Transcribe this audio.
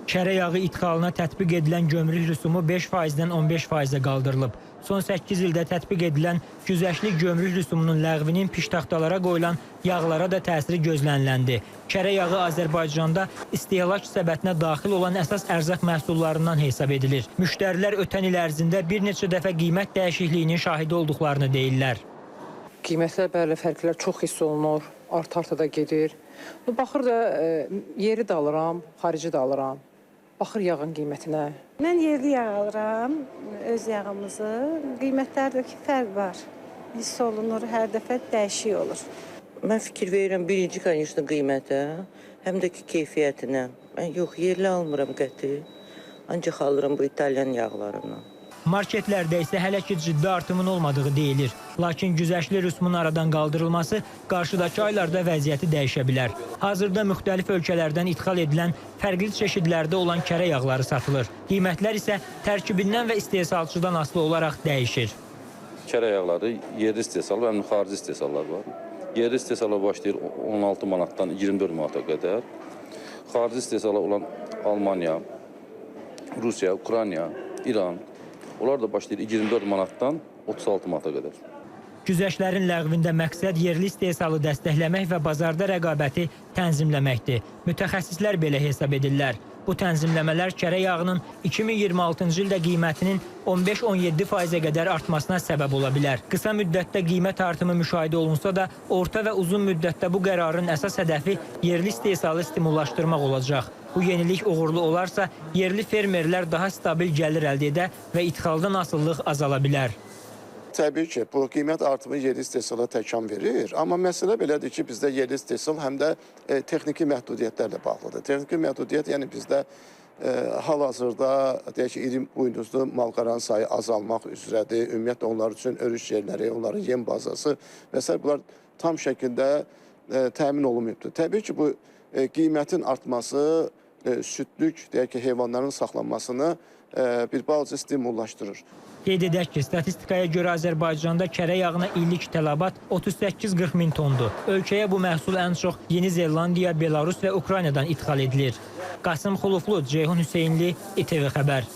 Kərə yağı idxalına tətbiq edilən gömrük rüsumu 5%-dən 15%-ə qaldırılıb. Son 8 ildə tətbiq edilən güzəştli gömrük rüsumunun ləğvinin piştaxtalara qoyulan yağlara da təsiri gözləniləndi. Kərə yağı Azərbaycanda istehlak səbətinə daxil olan əsas ərzaq məhsullarından hesab edilir. Müştərilər ötən il ərzində bir neçə dəfə qiymət dəyişikliyinin şahidi olduqlarını deyirlər. Qiymətlər bəli, fərqlər çox hiss olunur, art-arta da gedir. Baxır da yeri də alıram, xarici də alıram. Baxır yağın qiymətinə. Mən yerli yağ alıram, öz yağımızı. Qiymətlərdəki fərq var. Hiss olunur, hər dəfə dəyişik olur. Mən fikir verirəm birinci kondision qiymətə, həm də ki keyfiyyətinə. Mən yox, yerli almıram qəti. Ancaq alıram bu İtalyan yağlarından. Marketlərdə isə hələ ki ciddi artımın olmadığı deyilir. Lakin güzəştli rüsumun aradan qaldırılması qarşıdakı aylarda vəziyyəti dəyişə bilər. Hazırda müxtəlif ölkələrdən idxal edilən fərqli çeşidlərdə olan kərə yağları satılır. Qiymətlər isə tərkibindən və istehsalçıdan asılı olaraq dəyişir. Kərə yağları yerli istehsal və xarici istehsallar var. Yerli istehsala başlayır 16 manatdan 24 manata qədər. Xarici istehsala olan Almaniya, Rusiya, Ukrayna, İran, onlar da başlayır 24 manatdan 36 manata qədər. Güzəştlərin ləğvində məqsəd yerli istehsalı dəstəkləmək və bazarda rəqabəti tənzimləməkdir. Mütəxəssislər belə hesab edirlər. Bu tənzimləmələr kərə yağının 2026-cı ildə qiymətinin 15-17%-ə qədər artmasına səbəb ola bilər. Qısa müddətdə qiymət artımı müşahidə olunsa da, orta və uzun müddətdə bu qərarın əsas hədəfi yerli istehsalı stimullaşdırmaq olacaq. Bu yenilik uğurlu olarsa, yerli fermerlər daha stabil gəlir əldə edə və idxaldan asıllıq azala bilər. Təbii ki, bu qiymət artımı yerli istehsala təkan verir. Amma məsələ belədir ki, bizdə yerli istehsal həm də texniki məhdudiyyətlərlə bağlıdır. Texniki məhdudiyyət, yəni bizdə hal-hazırda deyək ki, iri buynuzlu malqaranın sayı azalmaq üzrədir. Ümumiyyətlə, onlar üçün örüş yerləri, onların yem bazası və s. bunlar tam şəkildə təmin olunmayıbdır. Təbii ki, bu qiymətin artması südlük, deyək ki, heyvanların saxlanmasını bir balaca stimullaşdırır. Qeyd edək ki, statistikaya görə Azərbaycanda kərə yağına illik tələbat 38-40 min tondur. Ölkəyə bu məhsul ən çox Yeni Zelandiya, Belarus və Ukraynadan idxal edilir. Qasım Xuluflu, Ceyhun Hüseynli, İTV Xəbər.